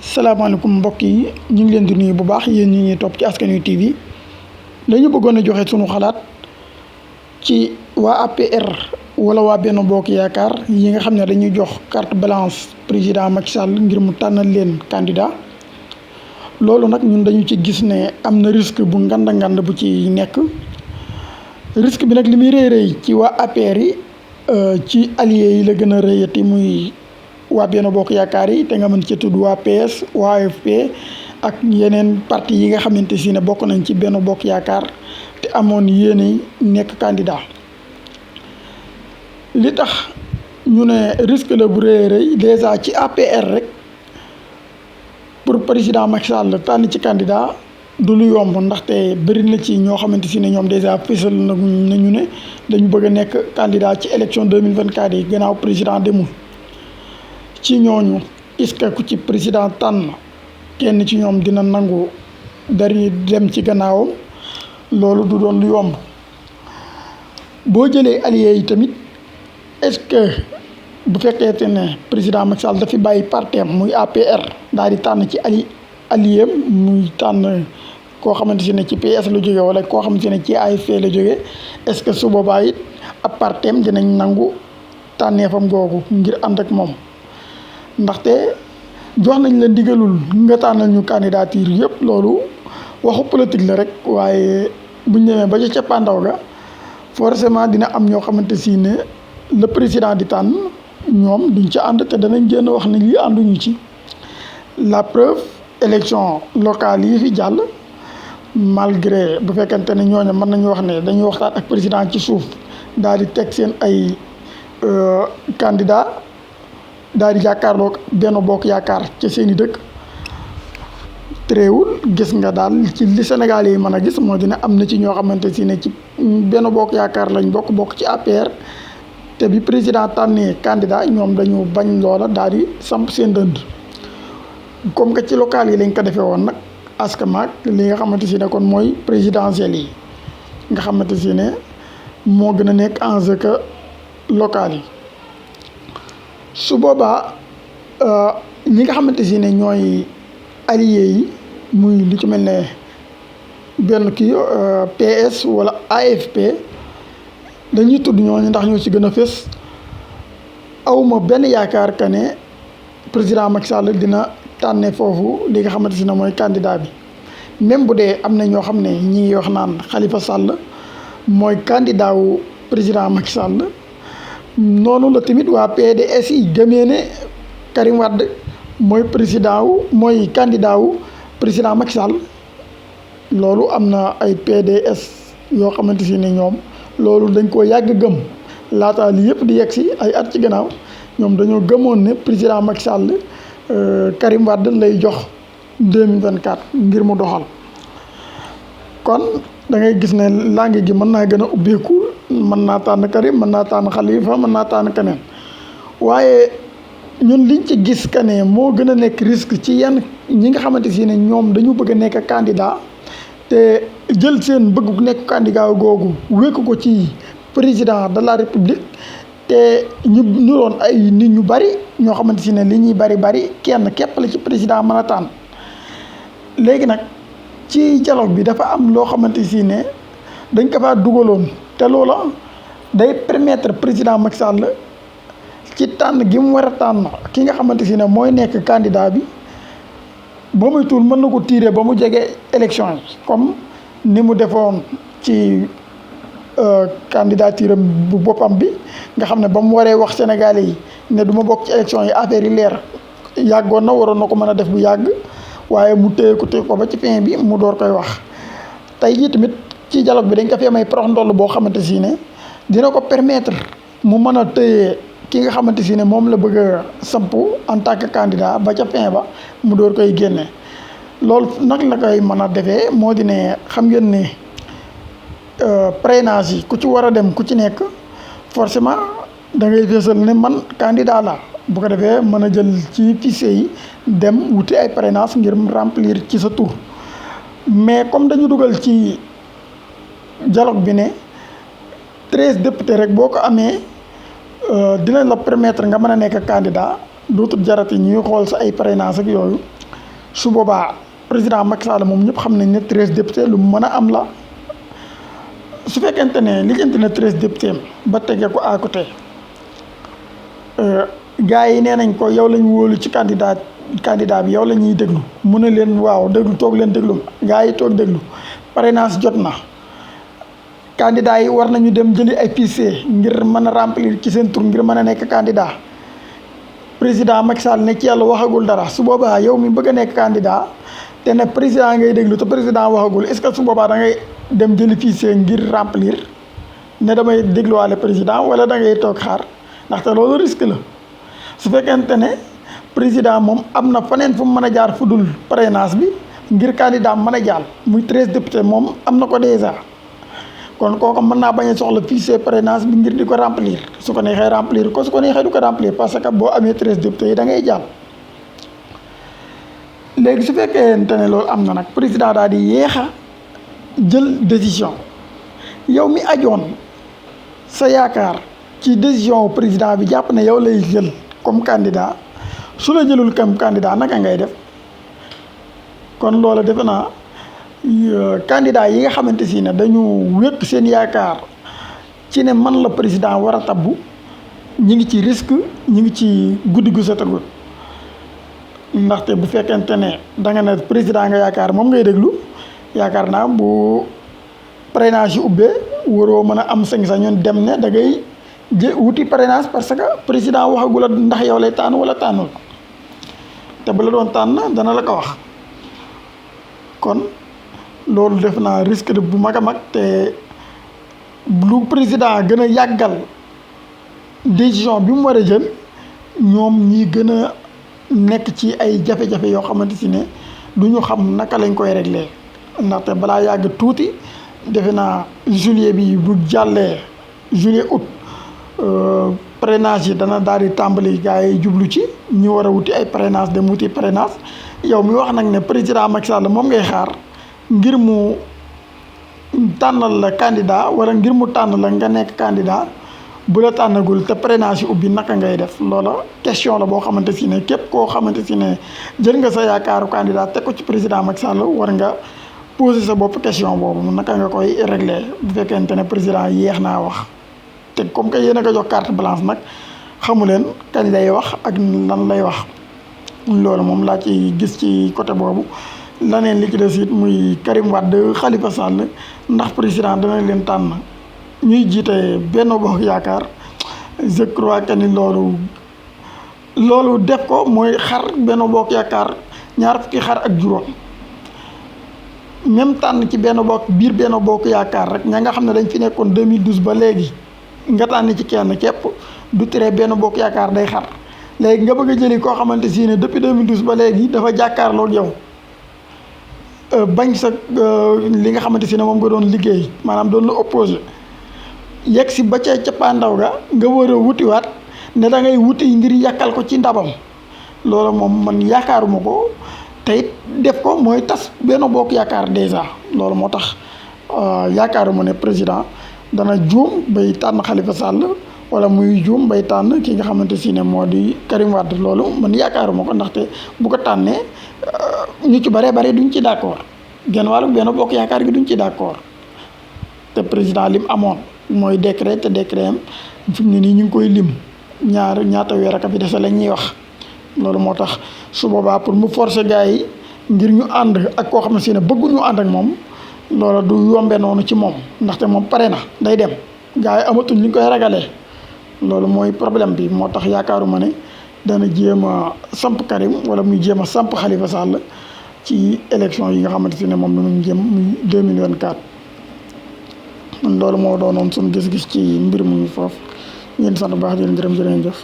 salaamaaleykum mbokk yi ñu ngi leen di nuyu bu baax yéen ñi ñuy topp ci Askan Wi TV dañu bëggoon a joxe sunu xalaat ci waa APR wala waa Benno Bokk Yaakaar yi nga xam ne dañuy jox carte blanche président Macky Sall ngir mu tànnal leen candidat loolu nag ñun dañu ci gis ne am na risque bu ngand bu ci nekk risque bi nag li muy rëy rëy ci waa APR yi ci alliés yi la gën a rëyati muy waa Benno Bokk Yaakaar yi te nga mën ci tudd waa PS waa AFP ak yeneen parti yi nga xamante si ne bokk nañ ci Benno Bokk Yaakaar te amoon yéene nekk candidat li tax ñu ne risque la bu rëy rëy déjà ci APR rek pour président Macky Sall tànn ci candidat du lu yomb ndaxte bëri na ci ñoo xamante si ne ñoom déjà fësal nañu ne dañu bëgg a nekk candidat ci élection 2024 yi gannaaw président demul ci ñooñu est-ce que ku ci président tànn kenn ci ñoom dina nangu dari dem ci gannaawam loolu du doon lu yomb boo jëlee alliés yi tamit est-ce que bu fekkee ne président Macky Sall dafi bàyyi parteem muy APR daal di tànn ci allié muy tànn koo xamante si ne ci PS la jóge wala koo xamante ne ci AFP la jóge est-ce que su boobaa it ab parteem dinañ nangu tànneefam googu ngir ànd ak moom ndaxte jox nañ la ndigalul nga tànnal ñu candidature yëpp loolu waxu politique la rek waaye buñ demee ba ca cappaandaw ga forcément dina am ñoo xamante si ne le président di tànn ñoom duñ ci ànd te danañ génn wax ne lii ànduñu ci la preuve élection locale yi fi jàll malgré bu fekkente ne ñooñu mën nañu wax ne dañuy waxtaan ak président ci suuf daal di teg seen ay candidat daal di jàkkaarloog Benno Bokk Yaakaar ca seeni dëkk tréewul gis nga daal ci li Sénégal yi mën a gis moo dina am na ci ñoo xamante si ne ci Benno Bokk Yaakaar lañ bokk ci APR te bi président tànnee candidat ñoom dañu bañ loola daal di samp seen dënd comme que ci local yi lañ ko defee woon nag askamaak li nga xamante si ne kon mooy présidentielles yi nga xamante si ne moo gën a nekk enjeu que local yi su boobaa ñi nga xamante si ne ñooy alliés yi muy lu ci mel ne benn kii PS wala AFP dañuy tudd ñooñu ndax ñoo ci gën a fës awma benn yaakaar que ne président Macky Sall dina tànne foofu li nga xamante si ne mooy candidat bi même bu dee am na ñoo xam ne ñi ngi wax naan Khalifa Sall mooy candidat wu président Macky Sall noonu la tamit waa PDS yi gëmee ne Karim Wade mooy candidat wu président Macky Sall loolu am na ay PDS yoo xamante si ne ñoom loolu dañ koo yàgg gëm laata li yëpp di yegg si ay at ci gannaaw ñoom dañoo gëmoon ne président Macky Sall Karim Wade lay jox 2024 ngir mu doxal kon da ngay gis ne langue gi mën naa gën a ubbeeku mën naa tànn Karim mën naa tànn Khalifa mën naa tànn keneen waaye ñun liñ ci gis que ne moo gën a nekk risque ci yenn ñi nga xamante si ne ñoom dañu bëgg a nekk candidat te jël seen bëgg nekk candidat googu wékk ko ci président de la république te ñu doon ay nit ñu bari ñoo xamante si ne li ñuy bari kenn képp la ci président mën a tànn léegi nag ci dialogue bi dafa am loo xamante si ne dañ ko faa dugaloon te loola day permettre président Macky Sall ci tànn gi mu war a tànn ki nga xamante si ne mooy nekk candidat bi ba muy tuul mën na ko tirer ba mu jege élection yi comme ni mu defoon ci candidature bu boppam bi nga xam ne ba mu waree wax Sénégalais yi ne du ma bokk ci élection yi affaire yi leer yàggoon na waroon na ko mën a def bu yàgg waaye mu téye ko ba ci fin bi mu door koy wax tey jii tamit ci dialogue bi dañ ko fee may prox ndoll boo xamante si ne dina ko permettre mu mën a téye ki nga xamante si ne moom la bëgg a samp en tant que candidat ba ca fin ba mu door koy génne loolu nag la koy mën a defee moo di ne xam ngeen ne parrainage yi ku ci war a dem ku ci nekk forcément da ngay fésal ne man candidat la bu ko defee mën a jël ci fichier yi dem wuti ay parrainage ngir remplir ci sa tur mais comme dañu dugal ci dialogue bi ne 13 députés rek boo ko amee dina la permettre nga mën a nekk candidat dootul jarati ñuy xool sa ay parrainage ak yooyu su boobaa président Macky Sall moom ñëpp xam nañ ne 13 députés lu mu mën a am la. su fekkente ne lijjanti na 13 députés ba tege ko à côté gars yi nee nañ ko yow lañ wóolu ci candidat bi yow la ñuy déglu mu ne leen waaw déglu toog leen déglu gars yi toog déglu parrainage jot na candidat yi war nañu dem jëli ay fichier ngir mën a remplir ci seen tur ngir mën a nekk candidat président Macky Sall ne ci yàlla waxagul dara su boobaa yow mi bëgg a nekk candidat te ne président ngay déglu te président waxagul est-ce que su boobaa da ngay dem jëli fichier ngir remplir ne damay dégluwaale président wala da ngay toog xaar ndaxte loolu risque la su fekkente ne président moom am na faneen fu mu mën a jaar fu dul parrainage bi ngir candidat mën a jàll muy 13 députés moom am na ko déjà kon kooku mën naa bañ a soxla fichier parrainage bi ngir di ko remplir su ko neexee remplir ko su ko neexee du ko remplir parce que boo amee 13 députés yi da ngay jàll. léegi su fekkente ne loolu am na nag président daal di yéex a jël décision yow mi ajoon sa yaakaar ci décision président bi jàpp ne yow lay jël comme candidat su la jëlul comme candidat naka ngay def kon loola defe naa candidat yi nga xamante si ne dañu wékk seen yaakaar ci ne man la président war a tabbu ñi ngi ci risque ñi ngi ci guddi gu setagul ndaxte bu fekkente ne da nga ne président nga yaakaar moom ngay déglu yaakaar naa bu parrainage yi ubbee waroo mën a am sañ-sañoon dem ne da ngay wuti parrainage parce que président waxagula ndax yow lay tànn wala tànnul te bu la doon tànn dana la ko wax kon loolu def naa risque bu mag a mag te lu président gën a yàggal décision bi mu war a jël ñoom ñi gën a nekk ci ay jafe-jafe yoo xamante si ne du ñu xam naka lañ koy régler ndaxte balaa yàgg tuuti defe naa juillet bi bu jàllee juillet août parrainage yi dana daal di tàmbali gars yi jublu ci ñu war a wuti ay parrainage dem wuti parrainage yow mi wax nag ne président Macky Sall moom ngay xaar ngir mu tànnal la candidat wala ngir mu tànn la nga nekk candidat bu la tànnagul te parrainage yi ubbi naka ngay def loola question la boo xamante si ne képp koo xamante si ne jël nga sa yaakaaru candidat teg ko ci président Macky Sall war nga poser sa bopp question boobu naka nga koy régler bu fekkente ne président yéex naa wax te comme que yéen a ko jox carte blanche nag xamu leen kañ lay wax ak lan lay wax loolu moom laa ci gis ci côté boobu. laneen li ci des it muy Karim Wade Khalifa Sall ndax président dana leen tànn ñuy jiite Benno Bokk Yaakaar je crois que ni loolu def ko mooy xar Benno Bokk Yaakaar ñaar fukki xar ak juróom même tànn ci biir Benno Bokk Yaakaar rek ña nga xam ne dañ fi nekkoon 2012 ba léegi nga tànn ci kenn képp du tere Benno Bokk Yaakaar day xar léegi nga bëgg a jëli koo xamante si ne depuis 2012 ba léegi dafa jàkkaarloog yow bañ sa li nga xamante si ne moom nga doon liggéey maanaam doon la opposé yegg si ba ca cappaandaw ga nga war a wutiwaat ne da ngay wuti ngir yàkkal ko ci ndabam loolu moom man yaakaaruma ko te it def ko mooy tas Benno Bokk Yaakaar déjà loolu moo tax yaakaaruma ne président dana juum bay tànn Khalifa Sall wala muy juum bay tànn ki nga xamante si ne moo di Karim Wade loolu man yaakaaruma ko ndaxte bu ko tànnee ñu ci bëree bëri duñ ci d'accord genn wàllu Benno Bokk Yaakaar gi duñ ci d'accord te président lim amoon mooy décret te décret am fi mu ne nii ñu ngi koy lim ñaata weer ak a fi dese la ñuy wax loolu moo tax su boobaa pour mu forcer gars yi ngir ñu ànd ak koo xam ne si ne bëgguñu ànd ak moom loola du yombe noonu ci moom ndaxte moom pare na day dem gars yi amatuñ li ñu koy ragalee loolu mooy problème bi moo tax yaakaaruma ne dana jéem a samp Karim wala muy jéem a samp Khalifa Sall ci élection yi nga xamante ne moom la ñu jëm muy 2024. loolu moo doonoon suñu gis-gis ci mbir mi foofu ñeen sant bu baax di leen gërëm jërë ngeen jëf